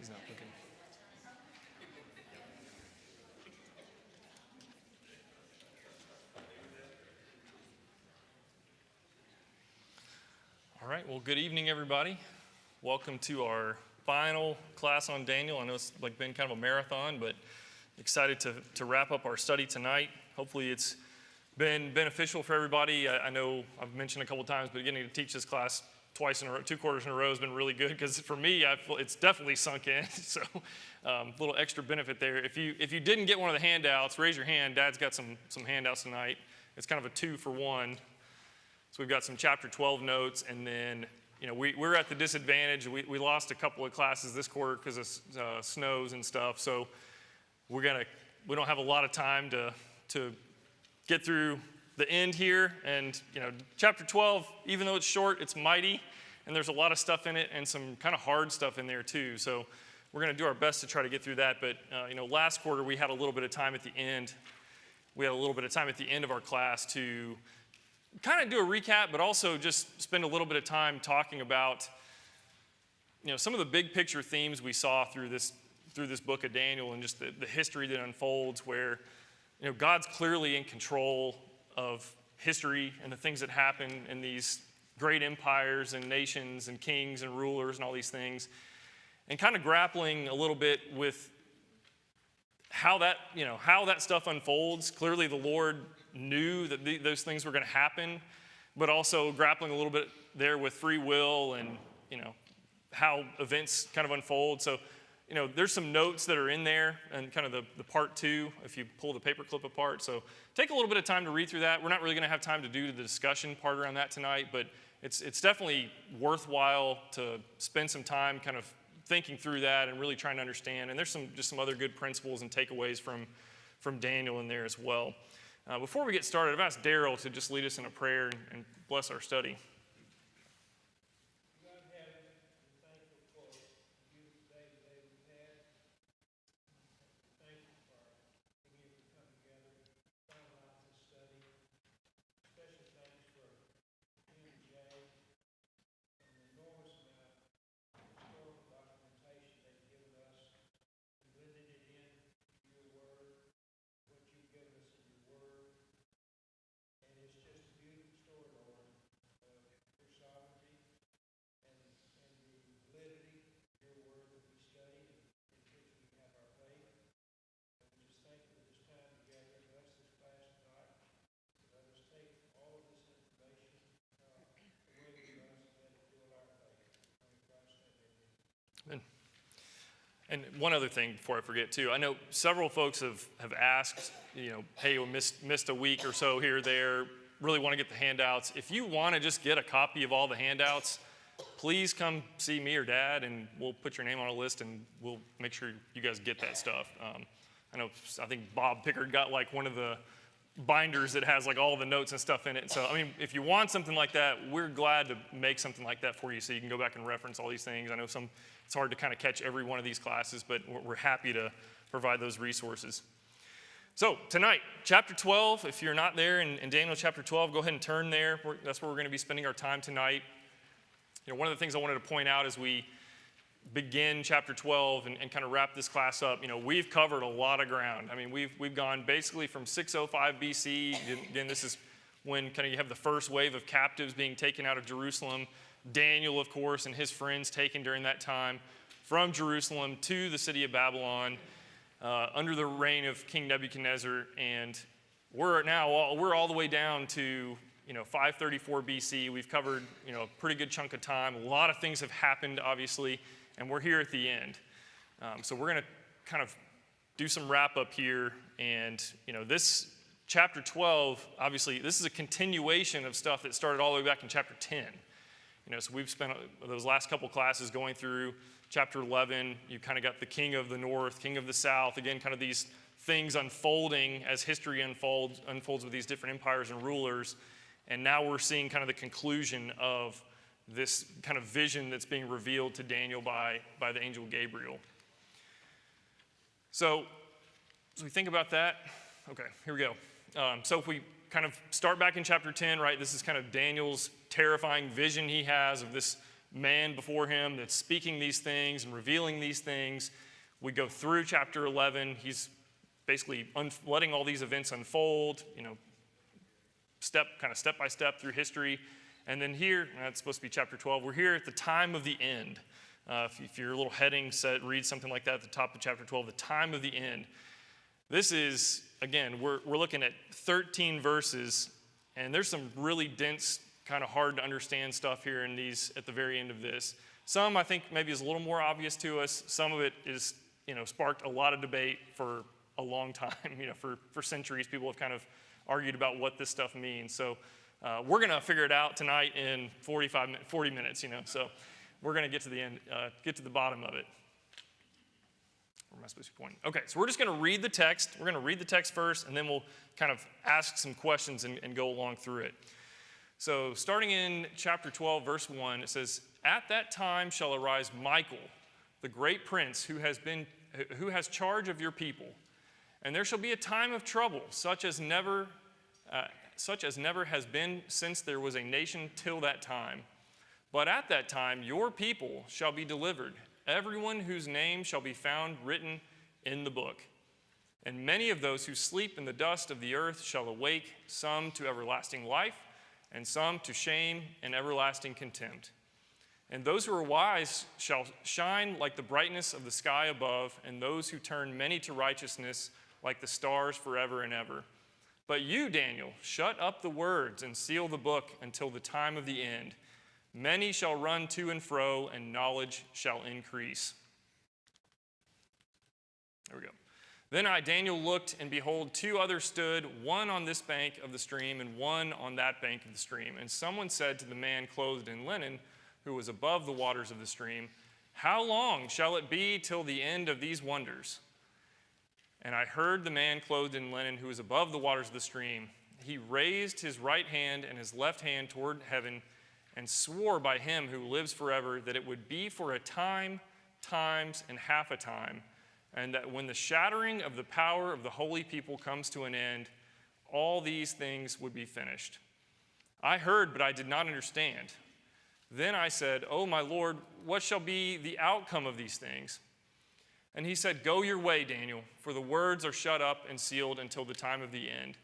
He's not looking. All right, well, good evening, everybody. Welcome to our final class on Daniel. I know it's been kind of a marathon, but excited to wrap up our study tonight. Hopefully it's been beneficial for everybody. I know I've mentioned a couple times, but getting to teach this class twice in a row, 2 quarters in a row has been really good because for me, it's definitely sunk in. So a little extra benefit there. If you didn't get one of the handouts, raise your hand. Dad's got some handouts tonight. It's kind of a 2-for-1. So we've got some chapter 12 notes, and then we're at the disadvantage. We lost a couple of classes this quarter because of snows and stuff. So we don't have a lot of time to get through the end here. And chapter 12, even though it's short, it's mighty, and there's a lot of stuff in it and some kind of hard stuff in there too. So we're going to do our best to try to get through that. But last quarter we had a little bit of time at the end. We had a little bit of time at the end of our class to kind of do a recap, but also just spend a little bit of time talking about some of the big picture themes we saw through this book of Daniel, and just the history that unfolds where God's clearly in control of history and the things that happen in these great empires and nations and kings and rulers and all these things, and kind of grappling a little bit with how that stuff unfolds. Clearly the Lord knew that those things were going to happen, but also grappling a little bit there with free will and how events kind of unfold. So there's some notes that are in there and kind of the part 2 if you pull the paperclip apart. So take a little bit of time to read through that. We're not really going to have time to do the discussion part around that tonight, but it's definitely worthwhile to spend some time kind of thinking through that and really trying to understand. And there's some other good principles and takeaways from Daniel in there as well. Before we get started, I've asked Daryl to just lead us in a prayer and bless our study. And one other thing before I forget too, I know several folks have asked, hey, we missed a week or so here or there, really want to get the handouts. If you want to just get a copy of all the handouts, please come see me or Dad, and we'll put your name on a list and we'll make sure you guys get that stuff. I think Bob Pickard got one of the binders that has all the notes and stuff in it. So, if you want something like that, we're glad to make something like that for you so you can go back and reference all these things. I know it's hard to kind of catch every one of these classes, but we're happy to provide those resources. So tonight, chapter 12, if you're not there in Daniel chapter 12, go ahead and turn there. That's where we're going to be spending our time tonight. One of the things I wanted to point out as we begin chapter 12 and kind of wrap this class up, we've covered a lot of ground. We've gone basically from 605 BC. Again, this is when kind of you have the first wave of captives being taken out of Jerusalem. Daniel, of course, and his friends taken during that time from Jerusalem to the city of Babylon under the reign of King Nebuchadnezzar. And we're all the way down to 534 BC. We've covered a pretty good chunk of time. A lot of things have happened, obviously, and we're here at the end. So we're going to kind of do some wrap up here. And this chapter 12, obviously, this is a continuation of stuff that started all the way back in chapter 10. So we've spent those last couple classes going through chapter 11. You kind of got the king of the north, king of the south. Again, kind of these things unfolding as history unfolds with these different empires and rulers. And now we're seeing kind of the conclusion of this kind of vision that's being revealed to Daniel by the angel Gabriel. So as we think about that, okay, here we go. So if we kind of start back in chapter 10, right, this is kind of Daniel's terrifying vision he has of this man before him that's speaking these things and revealing these things. We go through chapter 11. He's basically letting all these events unfold, step by step through history. And then here, that's supposed to be chapter 12, we're here at the time of the end. If your little heading reads something like that at the top of chapter 12, the time of the end. This is, again, we're looking at 13 verses, and there's some really dense, kind of hard to understand stuff here in these at the very end of this. Some I think maybe is a little more obvious to us. Some of it is, sparked a lot of debate for a long time. For centuries, people have kind of argued about what this stuff means. So we're going to figure it out tonight in 40 minutes, So we're going to get to the end, get to the bottom of it. Where am I supposed to be pointing? Okay, so we're just going to read the text. We're going to read the text first, and then we'll kind of ask some questions and go along through it. So starting in chapter 12, verse 1, it says, "At that time shall arise Michael, the great prince, who has charge of your people. And there shall be a time of trouble, such as never has been since there was a nation till that time. But at that time your people shall be delivered, everyone whose name shall be found written in the book. And many of those who sleep in the dust of the earth shall awake, some to everlasting life, and some to shame and everlasting contempt. And those who are wise shall shine like the brightness of the sky above, and those who turn many to righteousness like the stars forever and ever. But you, Daniel, shut up the words and seal the book until the time of the end. Many shall run to and fro, and knowledge shall increase." There we go. "Then I, Daniel, looked, and behold, two others stood, one on this bank of the stream and one on that bank of the stream. And someone said to the man clothed in linen, who was above the waters of the stream, 'How long shall it be till the end of these wonders?' And I heard the man clothed in linen who was above the waters of the stream. He raised his right hand and his left hand toward heaven and swore by him who lives forever that it would be for a time, times, and half a time, and that when the shattering of the power of the holy people comes to an end, all these things would be finished. I heard, but I did not understand. Then I said, 'O my Lord, what shall be the outcome of these things?' And he said, 'Go your way, Daniel, for the words are shut up and sealed until the time of the end.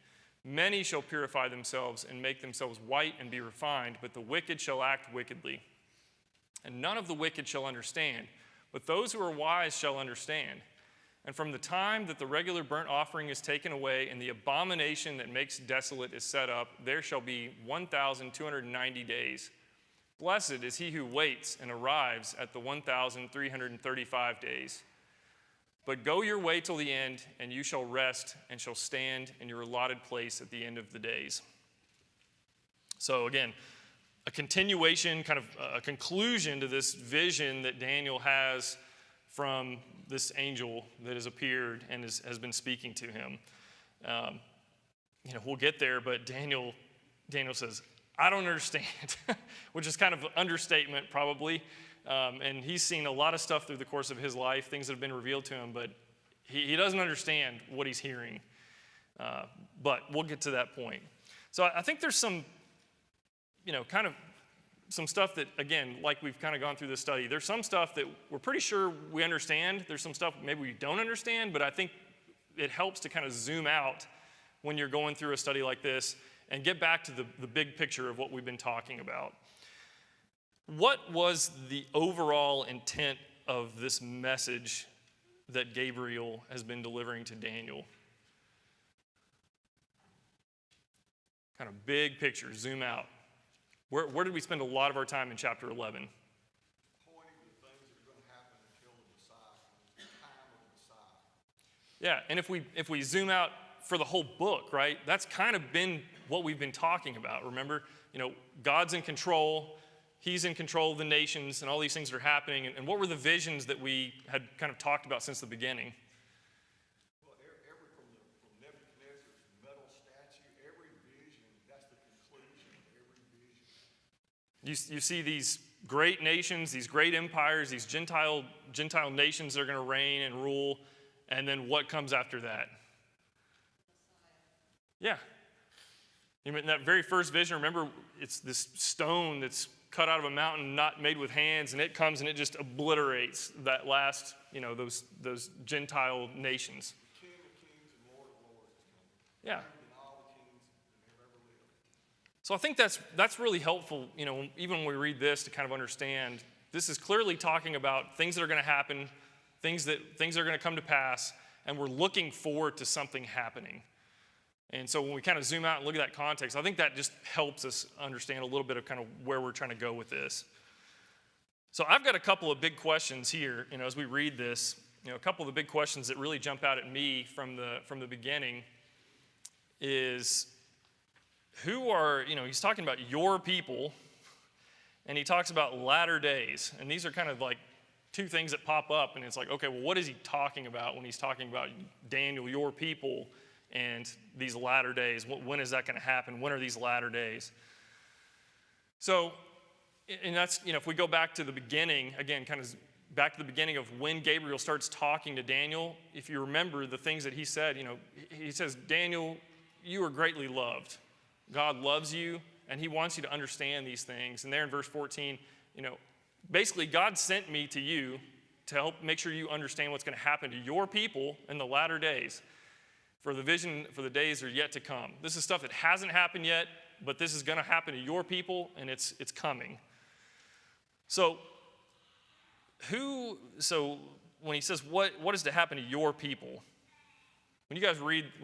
Many shall purify themselves and make themselves white and be refined, but the wicked shall act wickedly. And none of the wicked shall understand, but those who are wise shall understand. And from the time that the regular burnt offering is taken away and the abomination that makes desolate is set up, there shall be 1,290 days. Blessed is he who waits and arrives at the 1,335 days. But go your way till the end, and you shall rest and shall stand in your allotted place at the end of the days.'" So again, a continuation, kind of a conclusion to this vision that Daniel has from this angel that has appeared and has been speaking to him. We'll get there, but Daniel says, "I don't understand," which is kind of an understatement probably. And he's seen a lot of stuff through the course of his life, things that have been revealed to him, but he doesn't understand what he's hearing. But we'll get to that point. So I think there's some, kind of some stuff that, again, like we've kind of gone through this study, there's some stuff that we're pretty sure we understand. There's some stuff maybe we don't understand, but I think it helps to kind of zoom out when you're going through a study like this and get back to the big picture of what we've been talking about. What was the overall intent of this message that Gabriel has been delivering to Daniel? Kind of big picture, zoom out. Where did we spend a lot of our time in chapter 11? Pointing to things that are going to happen until the Messiah, the time of the Messiah. Yeah, and if we zoom out for the whole book, right, that's kind of been what we've been talking about. Remember, God's in control. He's in control of the nations, and all these things are happening. And what were the visions that we had kind of talked about since the beginning? Well, from Nebuchadnezzar's metal statue, every vision, that's the conclusion of every vision. You see these great nations, these great empires, these Gentile nations that are going to reign and rule, and then what comes after that? Yeah. In that very first vision, remember, it's this stone that's cut out of a mountain not made with hands, and it comes and it just obliterates that last, those Gentile nations. King of kings and Lord of lords is coming. Yeah. Than all the kings that have ever lived. So I think that's really helpful, even when we read this, to kind of understand this is clearly talking about things that are going to happen, things that are going to come to pass, and we're looking forward to something happening. And so when we kind of zoom out and look at that context, I think that just helps us understand a little bit of kind of where we're trying to go with this. So I've got a couple of big questions here, as we read this. A couple of the big questions that really jump out at me from the beginning is who are, he's talking about your people, and he talks about latter days. And these are kind of like two things that pop up, and it's like, okay, well, what is he talking about when he's talking about Daniel, your people, and these latter days? When is that going to happen? When are these latter days? So, and that's, if we go back to the beginning, again, kind of back to the beginning of when Gabriel starts talking to Daniel, if you remember the things that he said, he says, Daniel, you are greatly loved. God loves you, and he wants you to understand these things. And there in verse 14, basically God sent me to you to help make sure you understand what's going to happen to your people in the latter days. For the vision for the days are yet to come. This is stuff that hasn't happened yet, but this is going to happen to your people, and it's coming. So when he says what is to happen to your people, when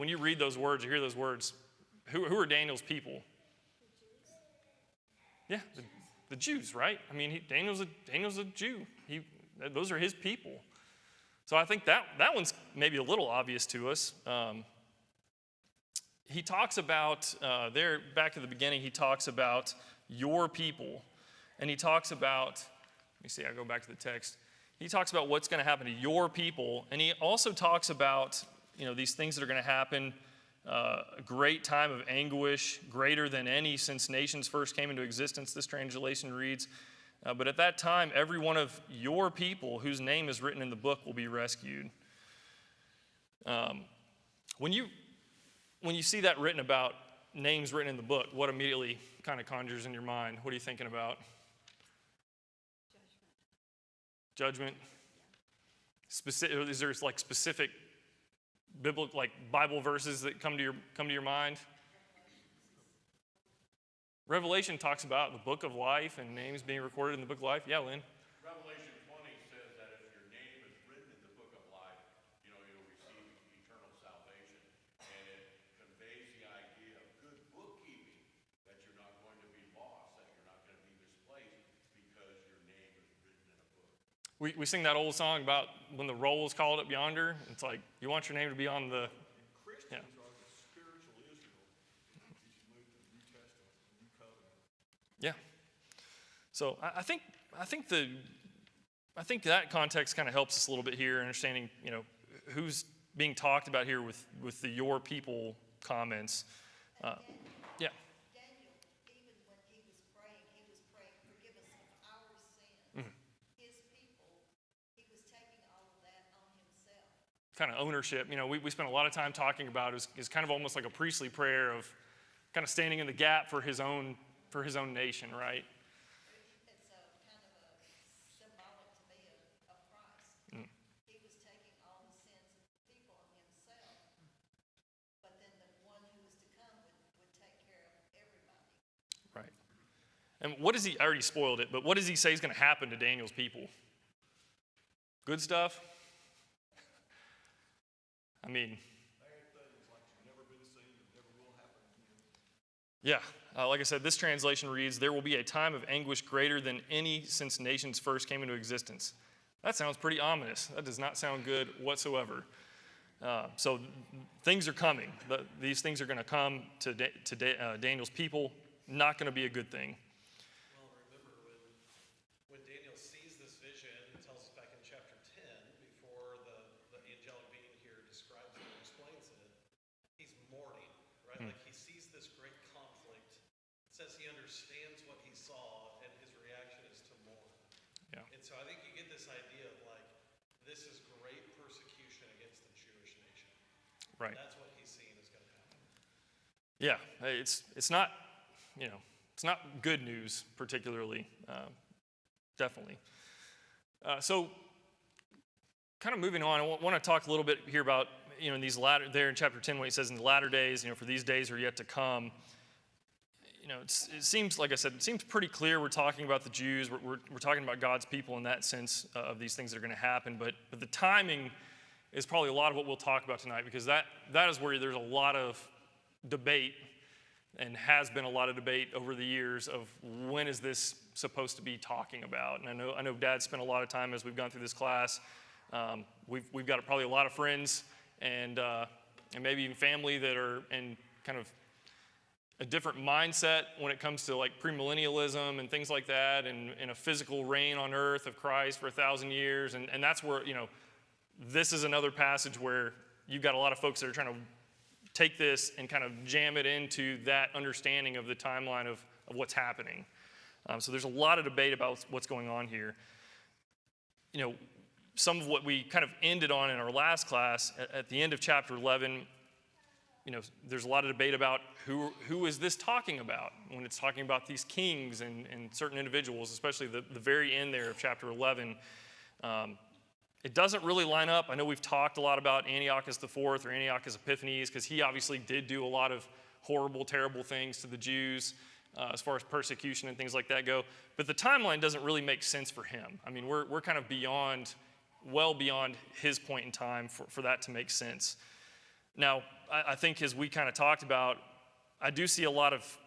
you read those words or hear those words, who are Daniel's people? Yeah, the Jews, right? I mean, Daniel's a Jew. Those are his people. So I think that one's maybe a little obvious to us. He talks about, there back to the beginning, he talks about your people. And he talks about, let me see, I go back to the text. He talks about what's going to happen to your people. And he also talks about, these things that are going to happen, a great time of anguish, greater than any since nations first came into existence, this translation reads. But at that time, every one of your people whose name is written in the book will be rescued. When you see that written about, names written in the book, what immediately kind of conjures in your mind? What are you thinking about? Judgment? Is there like specific biblical, like Bible verses that come to your mind? Revelation talks about the book of life and names being recorded in the book of life. Yeah, Lynn? Revelation 20 says that if your name is written in the book of life, you'll receive eternal salvation. And it conveys the idea of good bookkeeping, that you're not going to be lost, that you're not going to be misplaced because your name is written in a book. We sing that old song about when the roll is called up yonder. It's like, you want your name to be on the... Christians are the spiritual Israel as you move to the New Testament, the New Covenant. Yeah. So I think that context kind of helps us a little bit here, understanding, who's being talked about here with the your people comments. Yeah. Daniel, even when he was praying, forgive us of our sins. His people, he was taking all of that on himself. Kind of ownership. We spent a lot of time talking about it is kind of almost like a priestly prayer of kind of standing in the gap for his own nation, right? It's kind of a symbolic to me of Christ. He was taking all the sins of the people on himself, but then the one who was to come would take care of everybody. Right. And what does he, I already spoiled it, but what does he say is going to happen to Daniel's people? Good stuff? I mean... Bad things like you've never been seen and never will happen again. Yeah, like I said, this translation reads, there will be a time of anguish greater than any since nations first came into existence. That sounds pretty ominous. That does not sound good whatsoever. So things are coming. These things are going to come to Daniel's people. Not going to be a good thing. Well, remember when Daniel sees this vision, it tells us back in chapter 10, before the angelic being here describes it and explains it, he's mourning, right? Like he sees this great conflict. It says he understands what he saw, and his reaction is to mourn. Yeah. And so I think you get this idea of like, this is great persecution against the Jewish nation. Right. That's what he's seeing is going to happen. Yeah, it's not, It's not good news, particularly, definitely. So, kind of moving on, I want to talk a little bit here about, in these latter, there in chapter 10, when he says in the latter days, for these days are yet to come. It seems, like I said, it seems pretty clear we're talking about the Jews. We're talking about God's people in that sense of these things that are going to happen. But the timing is probably a lot of what we'll talk about tonight, because that is where there's a lot of debate, and has been a lot of debate over the years of when is this supposed to be talking about. And I know Dad spent a lot of time as we've gone through this class. We've got probably a lot of friends and maybe even family that are in kind of a different mindset when it comes to like premillennialism and things like that, and a physical reign on earth of Christ for 1,000 years. And that's where, this is another passage where you've got a lot of folks that are trying to take this and kind of jam it into that understanding of the timeline of what's happening. So there's a lot of debate about what's going on here. Some of what we kind of ended on in our last class, at the end of chapter 11, there's a lot of debate about who is this talking about when it's talking about these kings and certain individuals, especially the very end there of chapter 11. It doesn't really line up. I know we've talked a lot about Antiochus IV or Antiochus Epiphanes, because he obviously did do a lot of horrible, terrible things to the Jews as far as persecution and things like that go. But the timeline doesn't really make sense for him. I mean, we're kind of well beyond his point in time for that to make sense. Now, I think as we kind of talked about, I do see a lot of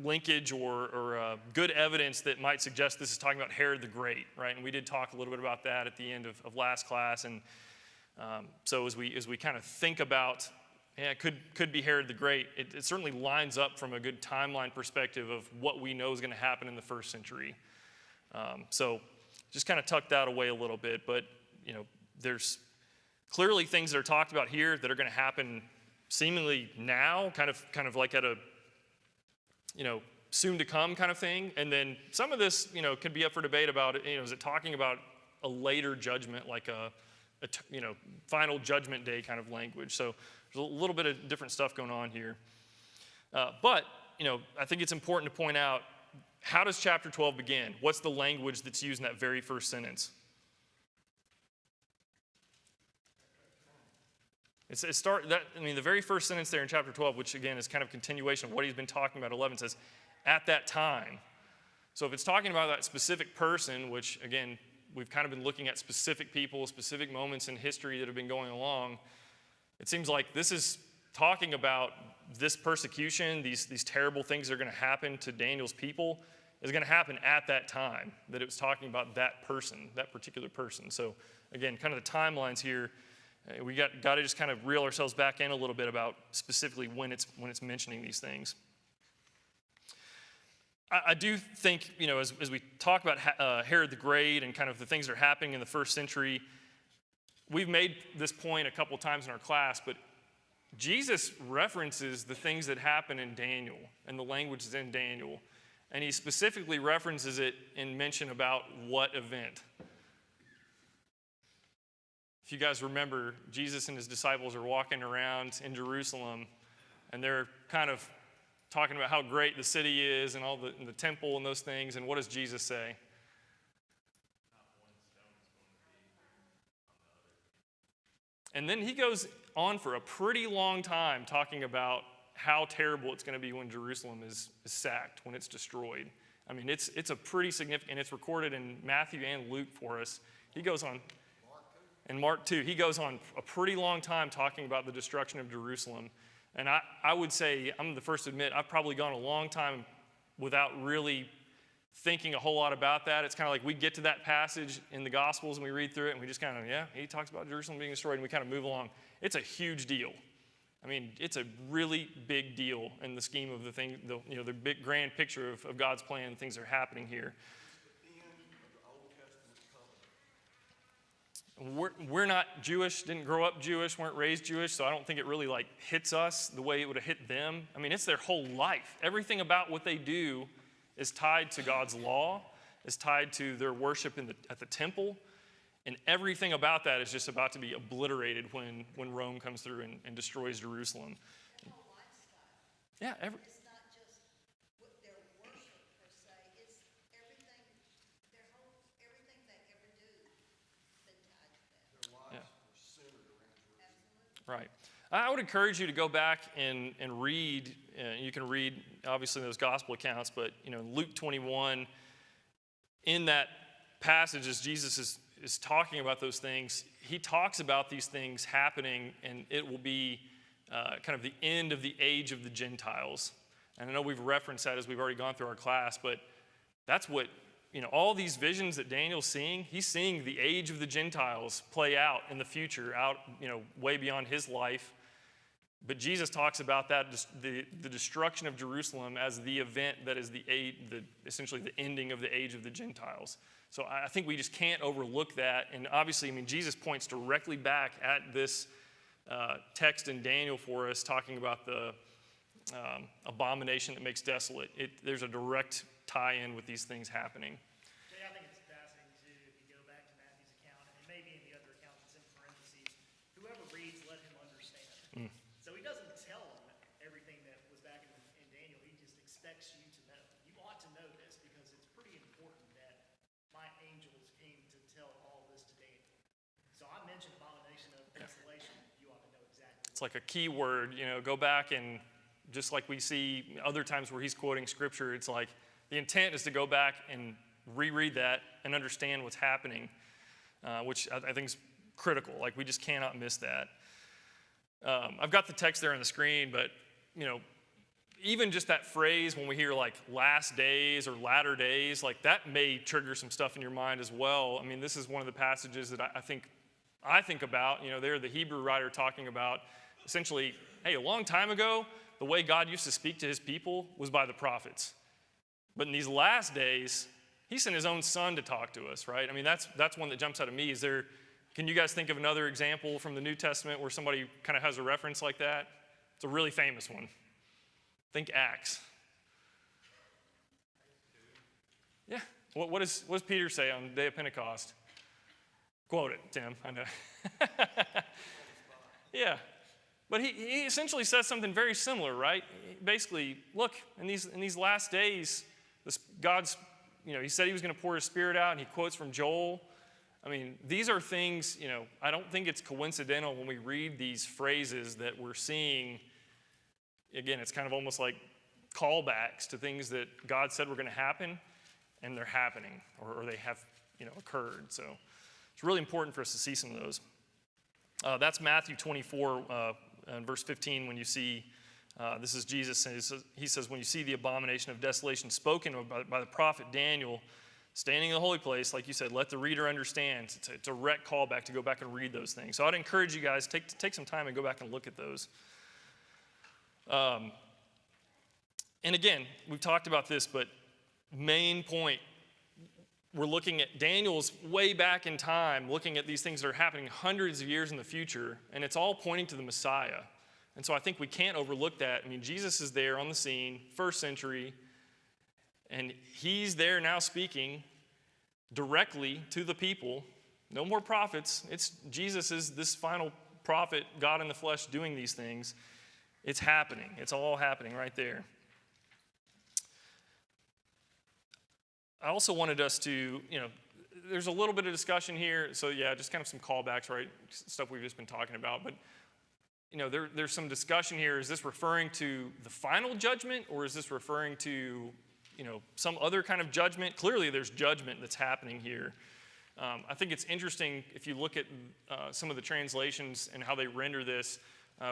linkage or good evidence that might suggest this is talking about Herod the Great, right? And we did talk a little bit about that at the end of last class. And so as we kind of think about, it could be Herod the Great, it certainly lines up from a good timeline perspective of what we know is going to happen in the first century. So just kind of tuck that away a little bit. But, there's clearly things that are talked about here that are going to happen seemingly now, kind of like at a soon to come kind of thing. And then some of this, could be up for debate about, is it talking about a later judgment, like a final judgment day kind of language. So there's a little bit of different stuff going on here. But, I think it's important to point out, how does chapter 12 begin? What's the language that's used in that very first sentence? The very first sentence there in chapter 12, which again is kind of continuation of what he's been talking about, 11 says, at that time. So if it's talking about that specific person, which again, we've kind of been looking at specific people, specific moments in history that have been going along, it seems like this is talking about this persecution, these terrible things that are going to happen to Daniel's people, is going to happen at that time, that it was talking about that person, that particular person. So again, kind of the timelines here, we got to just kind of reel ourselves back in a little bit about specifically when it's mentioning these things. I do think, as we talk about Herod the Great and kind of the things that are happening in the first century, we've made this point a couple times in our class, but Jesus references the things that happen in Daniel and the language is in Daniel. And he specifically references it in mention about what event. If you guys remember, Jesus and his disciples are walking around in Jerusalem, and they're kind of talking about how great the city is and all the temple and those things. And what does Jesus say? And then he goes on for a pretty long time talking about how terrible it's going to be when Jerusalem is sacked, when it's destroyed. I mean, it's a pretty significant, and it's recorded in Matthew and Luke for us. He goes on, and Mark 2, he goes on a pretty long time talking about the destruction of Jerusalem. And I would say, I'm the first to admit, I've probably gone a long time without really thinking a whole lot about that. It's kind of like we get to that passage in the Gospels and we read through it and we just kind of, he talks about Jerusalem being destroyed, and we kind of move along. It's a huge deal. I mean, it's a really big deal in the scheme of the thing, the big grand picture of God's plan and things that are happening here. We're not Jewish, didn't grow up Jewish, weren't raised Jewish, so I don't think it really hits us the way it would have hit them. I mean, it's their whole life. Everything about what they do is tied to God's law, is tied to their worship at the temple, and everything about that is just about to be obliterated when Rome comes through and destroys Jerusalem. Their whole lifestyle. Yeah, It's not just their Right. I would encourage you to go back and read. You can read, obviously, those gospel accounts, but, Luke 21, in that passage, as Jesus is talking about those things, he talks about these things happening, and it will be kind of the end of the age of the Gentiles. And I know we've referenced that as we've already gone through our class, but that's what, all these visions that Daniel's seeing, he's seeing the age of the Gentiles play out in the future, out, way beyond his life. But Jesus talks about that, the destruction of Jerusalem as the event that is essentially the ending of the age of the Gentiles. So I think we just can't overlook that. And obviously, Jesus points directly back at this text in Daniel for us, talking about the abomination that makes desolate. There's a direct tie-in with these things happening. Jay, I think it's fascinating too, if you go back to Matthew's account, and maybe in the other account it's in parentheses, whoever reads, let him understand. So he doesn't tell them everything that was back in Daniel, he just expects you to know. You ought to know this because it's pretty important that my angels came to tell all this to Daniel. So I mentioned abomination of desolation, you ought to know exactly. It's like a key word, go back and just like we see other times where he's quoting scripture, it's like the intent is to go back and reread that and understand what's happening, which I think is critical. Like, we just cannot miss that. I've got the text there on the screen, but, even just that phrase when we hear like last days or latter days, like that may trigger some stuff in your mind as well. This is one of the passages that I think about, there the Hebrew writer talking about essentially, hey, a long time ago, the way God used to speak to his people was by the prophets. But in these last days, he sent his own son to talk to us, right? That's one that jumps out at me. Can you guys think of another example from the New Testament where somebody kind of has a reference like that? It's a really famous one. Think Acts. Yeah. What does Peter say on the day of Pentecost? Quote it, Tim. I know. Yeah. But he essentially says something very similar, right? Basically, look, in these last days, God's, he said he was going to pour his Spirit out, and he quotes from Joel. These are things, I don't think it's coincidental when we read these phrases that we're seeing. Again, it's kind of almost like callbacks to things that God said were going to happen, and they're happening, or they have, occurred. So it's really important for us to see some of those. That's Matthew 24, and verse 15, when you see, this is Jesus, and he says, when you see the abomination of desolation spoken by the prophet Daniel, standing in the holy place, like you said, let the reader understand. It's a direct callback to go back and read those things. So I'd encourage you guys, take some time and go back and look at those. And again, we've talked about this, but main point, we're looking at Daniel's way back in time, looking at these things that are happening hundreds of years in the future, and it's all pointing to the Messiah. And so I think we can't overlook that. Jesus is there on the scene, first century, and he's there now speaking directly to the people. No more prophets. Jesus is this final prophet, God in the flesh, doing these things. It's happening. It's all happening right there. I also wanted us to, there's a little bit of discussion here. So yeah, just kind of some callbacks, right? Stuff we've just been talking about. But, there's some discussion here. Is this referring to the final judgment, or is this referring to, some other kind of judgment? Clearly there's judgment that's happening here. I think it's interesting if you look at some of the translations and how they render this.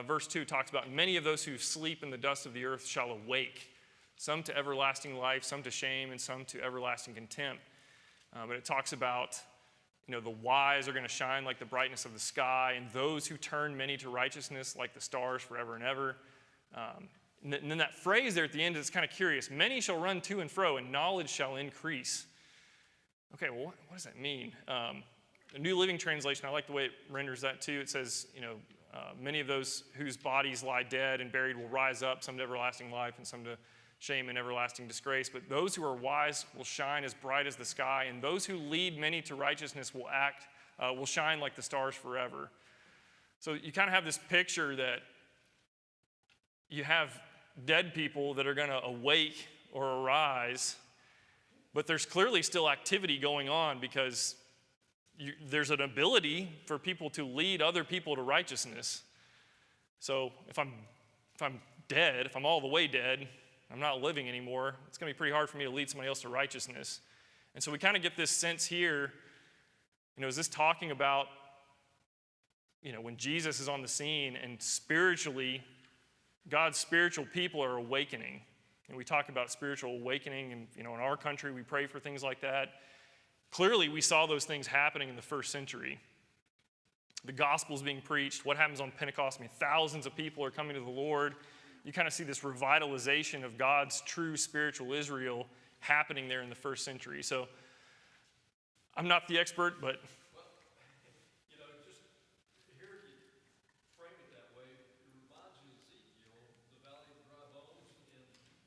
Verse 2 talks about, many of those who sleep in the dust of the earth shall awake, some to everlasting life, some to shame, and some to everlasting contempt. But it talks about, the wise are going to shine like the brightness of the sky, and those who turn many to righteousness like the stars forever and ever. And then that phrase there at the end is kind of curious. Many shall run to and fro, and knowledge shall increase. Okay, well, what does that mean? The New Living Translation, I like the way it renders that too. It says, many of those whose bodies lie dead and buried will rise up, some to everlasting life and some to shame and everlasting disgrace. But those who are wise will shine as bright as the sky, and those who lead many to righteousness will shine like the stars forever. So you kind of have this picture that you have dead people that are going to awake or arise, but there's clearly still activity going on because there's an ability for people to lead other people to righteousness. So if I'm dead, if I'm all the way dead, I'm not living anymore, it's going to be pretty hard for me to lead somebody else to righteousness. And so we kind of get this sense here, is this talking about, when Jesus is on the scene and spiritually, God's spiritual people are awakening. And we talk about spiritual awakening, and, in our country we pray for things like that. Clearly we saw those things happening in the first century. The gospel's being preached. What happens on Pentecost? Thousands of people are coming to the Lord. You kind of see this revitalization of God's true spiritual Israel happening there in the first century. So I'm not the expert, but just here you frame it that way, it reminds you of Ezekiel, the valley of dry bones, and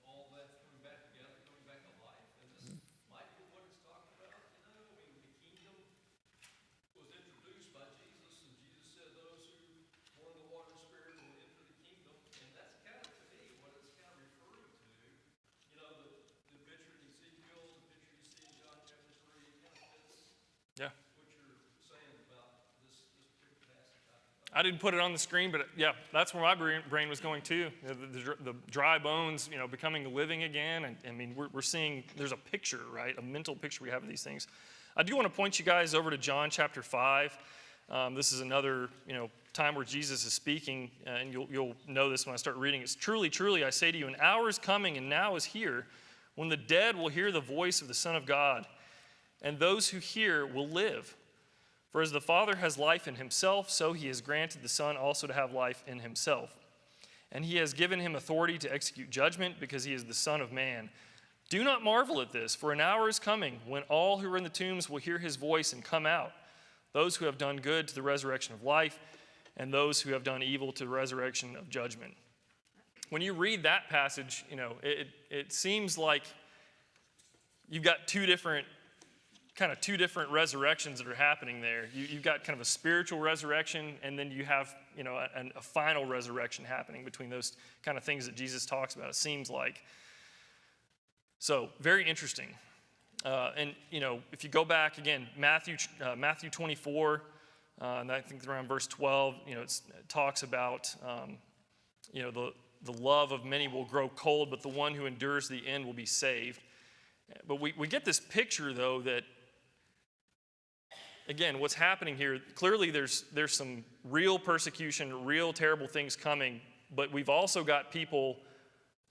all that coming back together, coming back to life. And this might be what it's talking about. The kingdom was introduced by Jesus, and Jesus said those who were in the water and spirit will enter the kingdom. And that's kind of, to me, what it's kind of referring to. The picture in Ezekiel, the picture you see in John chapter 3, kind of fits yeah. what you're saying about this particular passage. I didn't put it on the screen, but yeah, that's where my brain was going too. The dry bones, becoming living again. And we're seeing, there's a picture, right? A mental picture we have of these things. I do want to point you guys over to John chapter 5. This is another, time where Jesus is speaking, and you'll know this when I start reading. It's truly, truly, I say to you, an hour is coming and now is here when the dead will hear the voice of the Son of God, and those who hear will live. For as the Father has life in himself, so he has granted the Son also to have life in himself. And he has given him authority to execute judgment because he is the Son of Man. Do not marvel at this, for an hour is coming when all who are in the tombs will hear his voice and come out, those who have done good to the resurrection of life, and those who have done evil to the resurrection of judgment. When you read that passage, it seems like you've got two different resurrections that are happening there. You've got kind of a spiritual resurrection, and then you have, a final resurrection happening between those kind of things that Jesus talks about, it seems like. So, very interesting. And, if you go back again, Matthew 24, and I think around verse 12, it talks about, the love of many will grow cold, but the one who endures the end will be saved. But we get this picture, though, that, again, what's happening here, clearly there's some real persecution, real terrible things coming, but we've also got people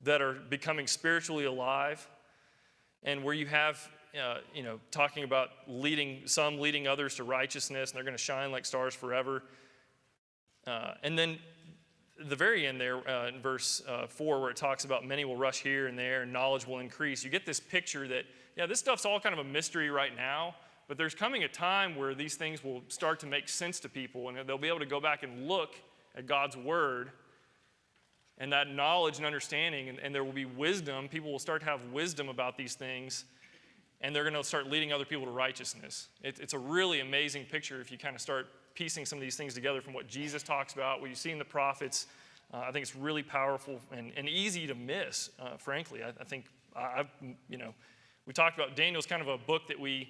that are becoming spiritually alive, and where you have, talking about leading others to righteousness, and they're going to shine like stars forever. And then the very end there, in verse 4, where it talks about many will rush here and there, and knowledge will increase, you get this picture that, this stuff's all kind of a mystery right now, but there's coming a time where these things will start to make sense to people, and they'll be able to go back and look at God's Word, and that knowledge and understanding, and there will be wisdom. People will start to have wisdom about these things, and they're going to start leading other people to righteousness. It's a really amazing picture if you kind of start piecing some of these things together from what Jesus talks about, what you see in the prophets. I think it's really powerful and easy to miss, frankly. I think, we talked about Daniel's kind of a book that we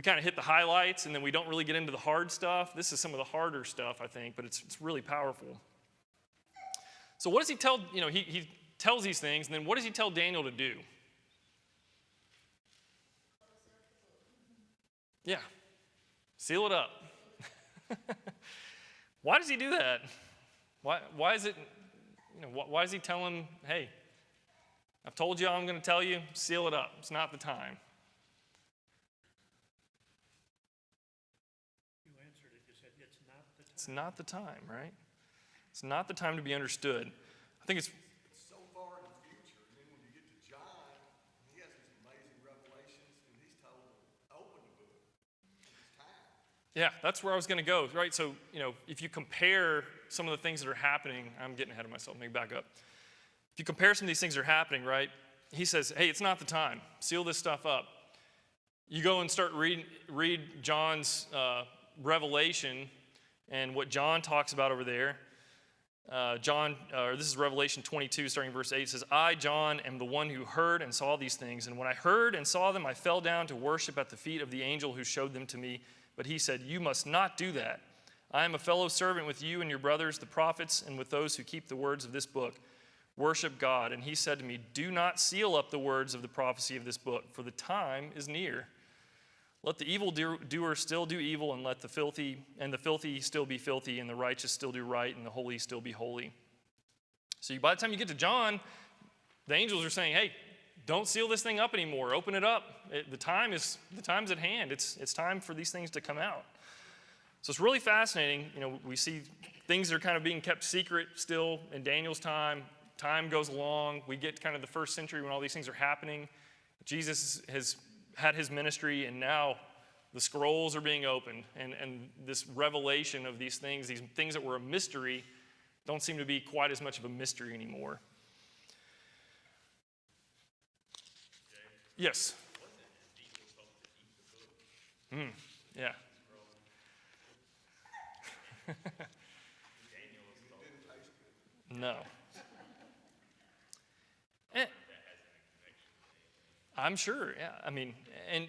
kind of hit the highlights, and then we don't really get into the hard stuff. This is some of the harder stuff, I think, but it's really powerful. So what does he tell, he tells these things, and then what does he tell Daniel to do? Yeah, seal it up. Why does he do that? Why is it, why does he tell him, hey, I've told you all I'm going to tell you, seal it up. It's not the time. You answered it. You said it's not the time. It's not the time, right? It's not the time to be understood. I think it's so far in the future, and then when you get to John, he has these amazing revelations, and he's told to open the book. It's time. Yeah, that's where I was going to go, right? So, if you compare some of the things that are happening, I'm getting ahead of myself, let me back up. If you compare some of these things that are happening, right, he says, hey, it's not the time. Seal this stuff up. You go and start read John's Revelation and what John talks about over there. This is Revelation 22, starting in verse 8. It says, I, John, am the one who heard and saw these things. And when I heard and saw them, I fell down to worship at the feet of the angel who showed them to me. But he said, you must not do that. I am a fellow servant with you and your brothers, the prophets, and with those who keep the words of this book. Worship God. And he said to me, do not seal up the words of the prophecy of this book, for the time is near. Let the evildoer still do evil, and let the filthy still be filthy, and the righteous still do right, and the holy still be holy. So by the time you get to John, the angels are saying, hey, don't seal this thing up anymore. Open it up. The time's at hand. It's time for these things to come out. So it's really fascinating. We see things that are kind of being kept secret still in Daniel's time. Time goes along. We get kind of the first century when all these things are happening. Jesus has had his ministry, and now the scrolls are being opened. And this revelation of these things that were a mystery, don't seem to be quite as much of a mystery anymore. Yes. Yeah. No. I'm sure, yeah. I mean, and,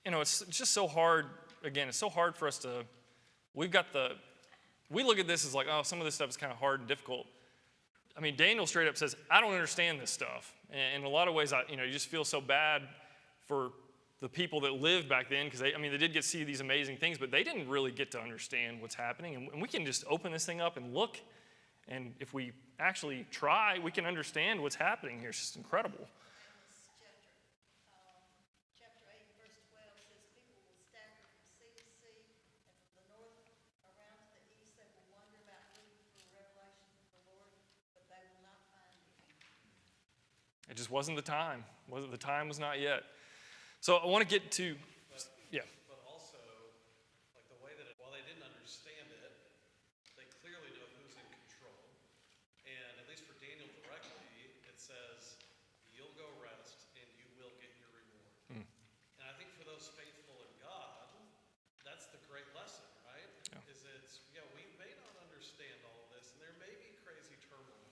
it's just so hard, again, it's so hard for us to, we look at this as like, oh, some of this stuff is kind of hard and difficult. I mean, Daniel straight up says, I don't understand this stuff. And in a lot of ways, you just feel so bad for the people that lived back then, because they did get to see these amazing things, but they didn't really get to understand what's happening. And we can just open this thing up and look, and if we actually try, we can understand what's happening here. It's just incredible. Chapter 8, verse 12 says, people will stagger from sea to sea, and from the north around to the east, they will wander about looking for revelation from the Lord, but they will not find it. It just wasn't the time. The time was not yet. So I want to get to, yeah. But also, like the way that, while they didn't understand it, they clearly know who's in control. And at least for Daniel directly, it says, you'll go rest and you will get your reward. And I think for those faithful in God, that's the great lesson, right? Yeah. We may not understand all of this, and there may be crazy turmoil,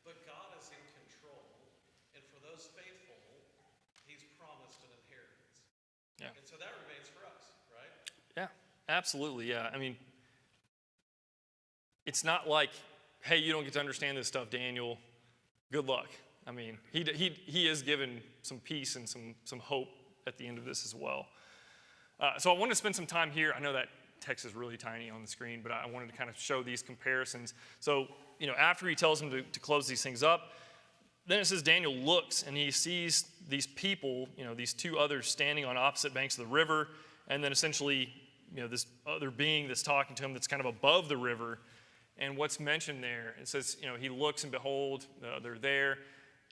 but God is in control. And for those faithful, he's promised an inheritance. Yeah. And so that remains for us, right? Yeah, absolutely, yeah. I mean, it's not like, hey, you don't get to understand this stuff, Daniel. Good luck. I mean, he is given some peace and some hope at the end of this as well. So I want to spend some time here. I know that text is really tiny on the screen, but I wanted to kind of show these comparisons. So, after he tells them to close these things up, then it says Daniel looks and he sees these people, these two others standing on opposite banks of the river, and then essentially, this other being that's talking to him that's kind of above the river. And what's mentioned there, it says, he looks and behold, they're there.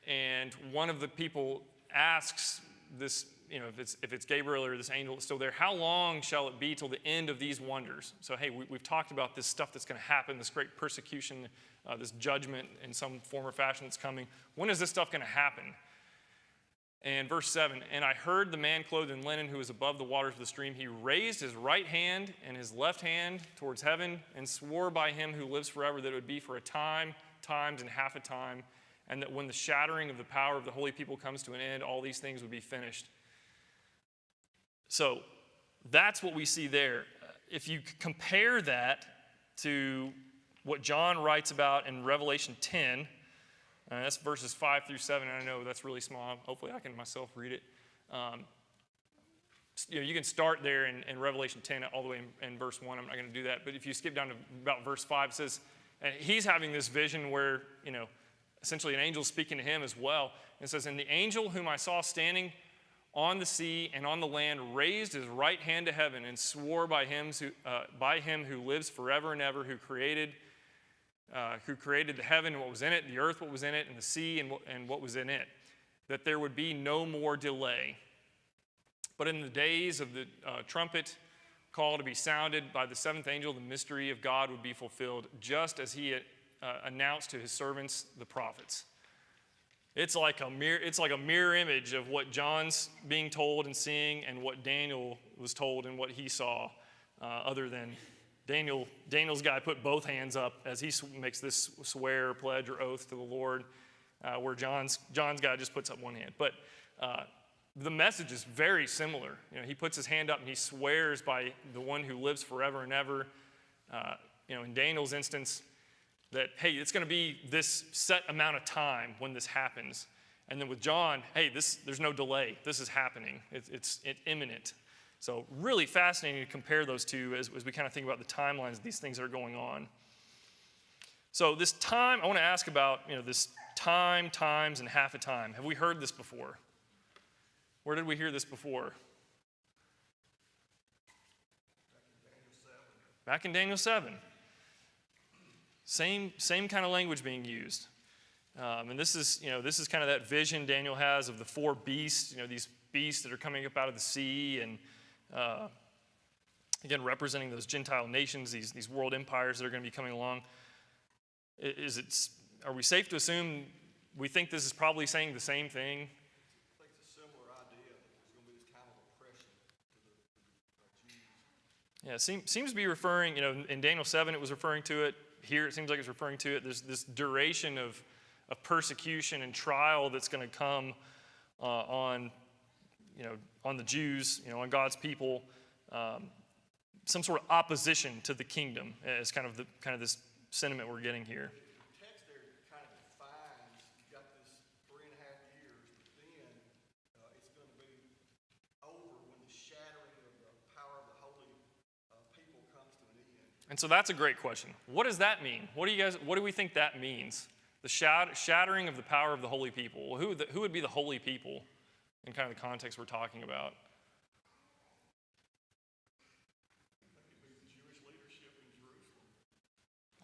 And one of the people asks this, if it's Gabriel or this angel that's still there, how long shall it be till the end of these wonders? So, hey, we've talked about this stuff that's going to happen, this great persecution, this judgment in some form or fashion that's coming. When is this stuff going to happen? And verse 7, and I heard the man clothed in linen who was above the waters of the stream. He raised his right hand and his left hand towards heaven and swore by him who lives forever that it would be for a time, times, and half a time, and that when the shattering of the power of the holy people comes to an end, all these things would be finished. So that's what we see there. If you compare that to what John writes about in Revelation 10, that's verses 5 through 7. And I know that's really small. Hopefully I can myself read it. You can start there in Revelation 10 all the way in verse 1. I'm not going to do that. But if you skip down to about verse 5, it says, and he's having this vision where, essentially an angel speaking to him as well. And it says, and the angel whom I saw standing on the sea and on the land raised his right hand to heaven and swore by him who lives forever and ever, who created the heaven and what was in it, the earth, what was in it, and the sea and what was in it, that there would be no more delay. But in the days of the trumpet call to be sounded by the seventh angel, the mystery of God would be fulfilled, just as he had announced to his servants, the prophets. It's like a mirror image of what John's being told and seeing and what Daniel was told and what he saw, other than Daniel's guy put both hands up as he makes this swear, pledge, or oath to the Lord, where John's guy just puts up one hand. But the message is very similar. He puts his hand up and he swears by the one who lives forever and ever, In Daniel's instance, that, hey, it's going to be this set amount of time when this happens. And then with John, hey, there's no delay. This is happening. It's imminent. So really fascinating to compare those two as we kind of think about the timelines of these things that are going on. So this time, I want to ask about, this time, times, and half a time. Have we heard this before? Where did we hear this before? Back in Daniel 7. Same kind of language being used. And this is kind of that vision Daniel has of the four beasts, these beasts that are coming up out of the sea, and again, representing those Gentile nations, these world empires that are going to be coming along. Are we safe to assume we think this is probably saying the same thing? I think it's a similar idea that there's going to be this kind of oppression to the Jews. Yeah, it seems to be referring, in Daniel 7 it was referring to it. Here it seems like it's referring to it. There's this duration of persecution and trial that's going to come on the Jews, on God's people. Some sort of opposition to the kingdom is kind of this sentiment we're getting here. The text there kind of defines, you've got this 3.5 years, but then it's going to be over when the shattering of the power of the holy people comes to an end. And so that's a great question. What does that mean? What do we think that means? The shattering of the power of the holy people. Who would be the holy people in kind of the context we're talking about?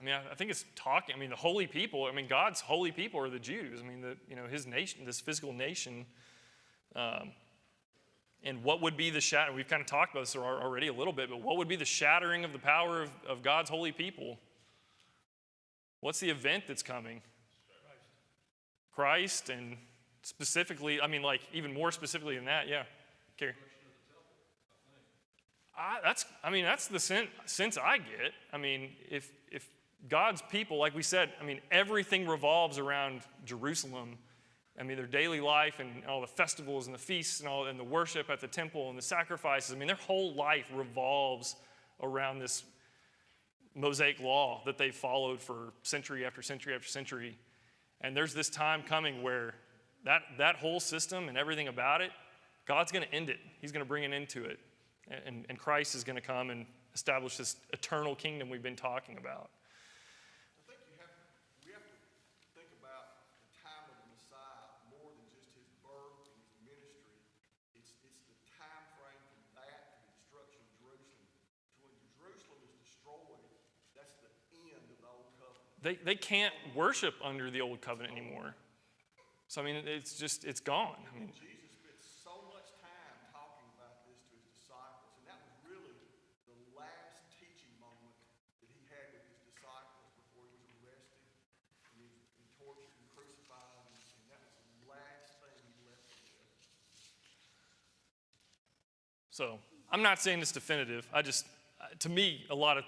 I think it's talking. The holy people. God's holy people are the Jews. His nation, this physical nation. And what would be the shattering? We've kind of talked about this already a little bit, but what would be the shattering of the power of God's holy people? What's the event that's coming? Christ, and specifically, even more specifically than that, yeah. Carrie. That's the sense I get. If God's people, like we said, everything revolves around Jerusalem. Their daily life and all the festivals and the feasts and the worship at the temple and the sacrifices. Their whole life revolves around this Mosaic law that they've followed for century after century after century. And there's this time coming where that whole system and everything about it, God's going to end it. He's going to bring an end to it. And Christ is going to come and establish this eternal kingdom we've been talking about. I think we have to think about the time of the Messiah more than just his birth and his ministry. It's the time frame from that to the destruction of Jerusalem. So when Jerusalem is destroyed, that's the end of the old covenant. They can't worship under the old covenant anymore. So it's gone. Jesus spent so much time talking about this to his disciples, and that was really the last teaching moment that he had with his disciples before he was arrested, and he was tortured and crucified, and that was the last thing he left them with. So I'm not saying it's definitive. To me, a lot of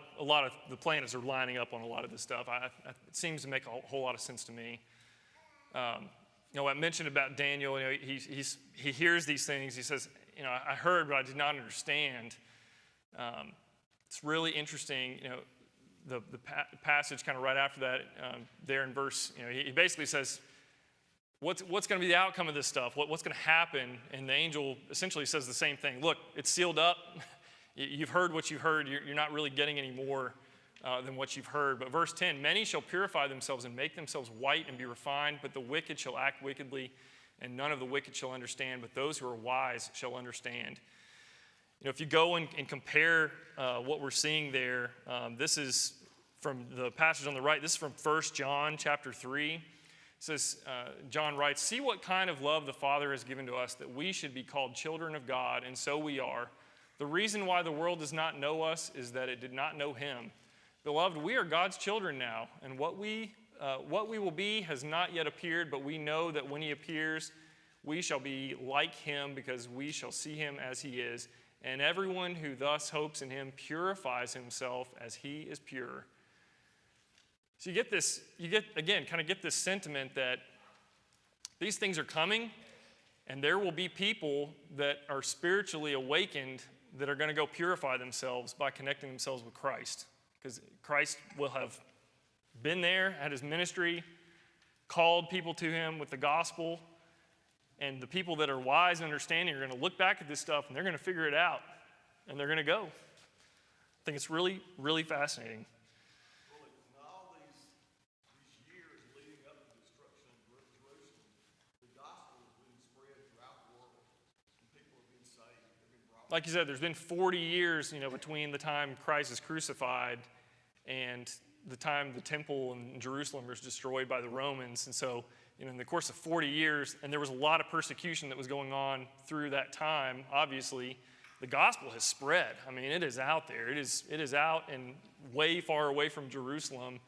the planets are lining up on a lot of this stuff. It seems to make a whole lot of sense to me. I mentioned about Daniel. He hears these things. He says, I heard, but I did not understand. It's really interesting. The passage kind of right after that, there in verse. He basically says, what's going to be the outcome of this stuff? What's going to happen? And the angel essentially says the same thing. Look, it's sealed up. You've heard what you've heard. You're not really getting any more than what you've heard. But verse 10, many shall purify themselves and make themselves white and be refined, but the wicked shall act wickedly, and none of the wicked shall understand, but those who are wise shall understand. If you go and compare what we're seeing there, this is from the passage on the right. This is from 1 John chapter 3. It says, John writes, see what kind of love the Father has given to us, that we should be called children of God, and so we are. The reason why the world does not know us is that it did not know him. Beloved, we are God's children now, and what we will be has not yet appeared, but we know that when he appears, we shall be like him, because we shall see him as he is. And everyone who thus hopes in him purifies himself as he is pure. So you get this sentiment that these things are coming, and there will be people that are spiritually awakened that are going to go purify themselves by connecting themselves with Christ. because Christ will have been there at his ministry, called people to him with the gospel, and the people that are wise and understanding are going to look back at this stuff and they're going to figure it out, and they're going to go. I think it's really, really fascinating. Well, in all these years leading up to the destruction of Jerusalem, the gospel has been spread throughout the world, and people have been saved. They've been brought. Like you said, there's been 40 years, between the time Christ is crucified and the time the temple in Jerusalem was destroyed by the Romans. And so, in the course of 40 years, and there was a lot of persecution that was going on through that time, obviously, the gospel has spread. I mean, it is out there. It is out and way far away from Jerusalem.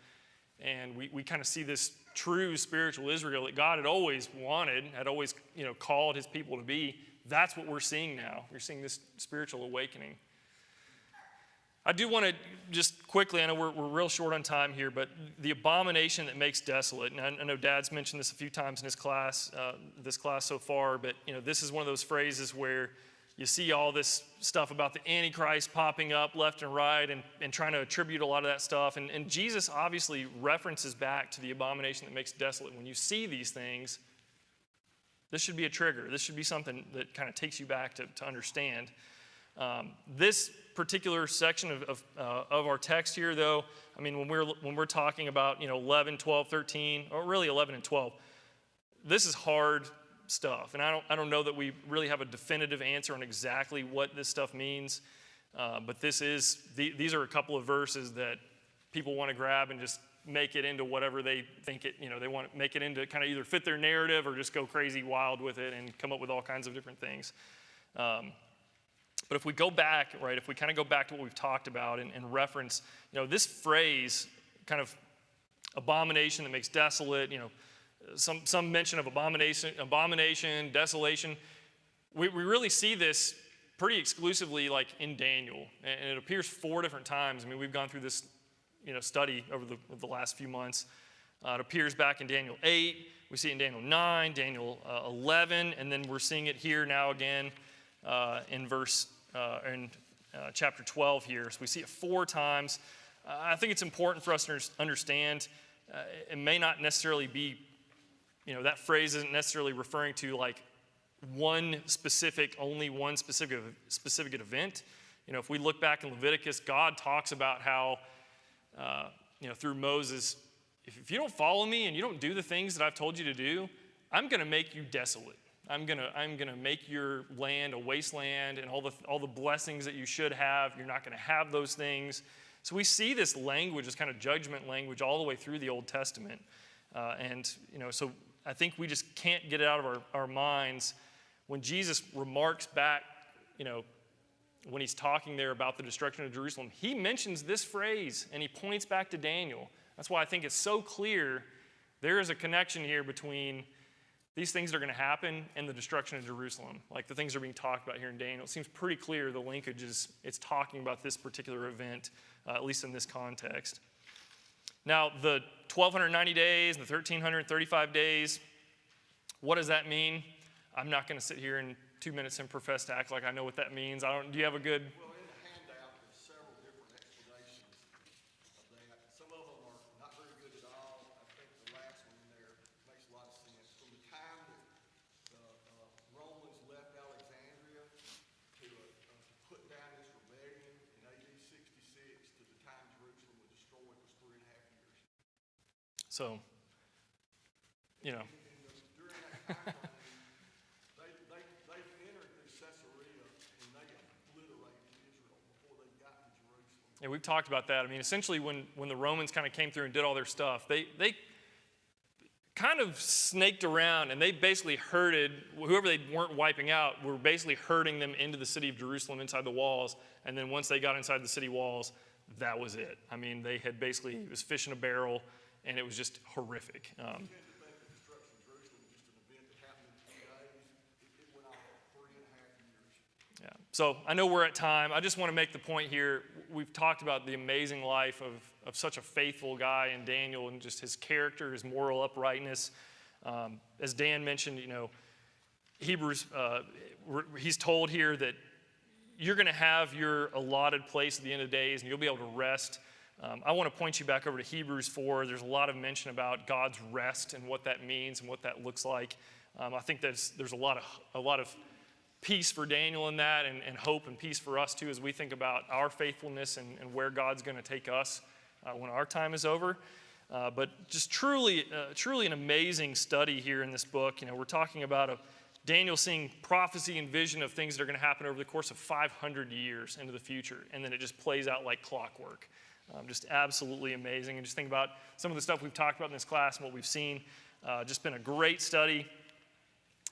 And we kind of see this true spiritual Israel that God had always wanted, had always, called his people to be. That's what we're seeing now. We're seeing this spiritual awakening. I do want to just quickly, I know we're real short on time here, but the abomination that makes desolate, and I know Dad's mentioned this a few times in his class, this class so far, but this is one of those phrases where you see all this stuff about the Antichrist popping up left and right and trying to attribute a lot of that stuff. And Jesus obviously references back to the abomination that makes desolate. When you see these things, this should be a trigger. This should be something that kind of takes you back to understand. This particular section of our text here, though, I mean, when we're talking about 11, 12, 13, or really 11 and 12, this is hard stuff, and I don't know that we really have a definitive answer on exactly what this stuff means. But these are a couple of verses that people want to grab and just make it into whatever they think it. They want to make it into kind of either fit their narrative or just go crazy wild with it and come up with all kinds of different things. But if we go back, right, if we kind of go back to what we've talked about and reference, this phrase, kind of abomination that makes desolate, some mention of abomination, desolation. We really see this pretty exclusively like in Daniel, and it appears 4 different times. I mean, we've gone through this, study over the last few months. It appears back in Daniel 8. We see it in Daniel 9, Daniel 11, and then we're seeing it here now again in chapter 12 here. So we see it 4 times. I think it's important for us to understand. It may not necessarily be, that phrase isn't necessarily referring to like only one specific event. If we look back in Leviticus, God talks about how, through Moses, if you don't follow me and you don't do the things that I've told you to do, I'm going to make you desolate. I'm gonna make your land a wasteland, and all the blessings that you should have, you're not going to have those things. So we see this language, this kind of judgment language, all the way through the Old Testament, so I think we just can't get it out of our minds when Jesus remarks back, when he's talking there about the destruction of Jerusalem. He mentions this phrase and he points back to Daniel. That's why I think it's so clear there is a connection here between these things that are going to happen and the destruction of Jerusalem. Like the things that are being talked about here in Daniel. It seems pretty clear the linkage it's talking about this particular event, at least in this context. Now, the 1,290 days, the 1,335 days, what does that mean? I'm not going to sit here in 2 minutes and profess to act like I know what that means. Do you have a good... Well, in the handout, there's several different explanations of that. Some of them are not very good at all. I think the last one there makes a lot of sense. From the time that the Romans left Alexandria to put down this rebellion in AD 66 to the time Jerusalem was destroyed was 3.5 years. So, During that time frame, they've entered through Caesarea and they obliterated Israel before they got to Jerusalem. and we've talked about that. I mean, essentially when the Romans kind of came through and did all their stuff, they kind of snaked around and they basically herded, whoever they weren't wiping out, were basically herding them into the city of Jerusalem inside the walls. And then once they got inside the city walls, that was it. I mean, they had basically, it was fish in a barrel, and it was just horrific. I tend to think the destruction of Jerusalem was just an event that happened in 2 days. It went on for 3.5 years. Yeah. So I know we're at time. I just want to make the point here. We've talked about the amazing life of such a faithful guy in Daniel and just his character, his moral uprightness. As Dan mentioned, Hebrews, he's told here that you're going to have your allotted place at the end of days and you'll be able to rest I want to point you back over to Hebrews 4. There's a lot of mention about God's rest and what that means and what that looks like. I think there's a lot of peace for Daniel in that, and hope and peace for us too as we think about our faithfulness and where God's going to take us when our time is over. But just truly an amazing study here in this book. We're talking about Daniel seeing prophecy and vision of things that are going to happen over the course of 500 years into the future, and then it just plays out like clockwork. Just absolutely amazing. And just think about some of the stuff we've talked about in this class and what we've seen. Just been a great study.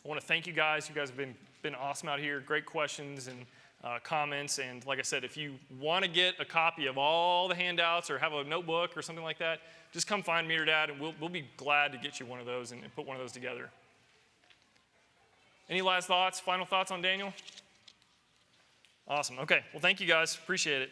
I want to thank you guys. You guys have been awesome out here. Great questions and comments. And like I said, if you want to get a copy of all the handouts or have a notebook or something like that, just come find me or Dad, and we'll be glad to get you one of those and put one of those together. Any last thoughts, final thoughts on Daniel? Awesome. Okay. Well, thank you guys. Appreciate it.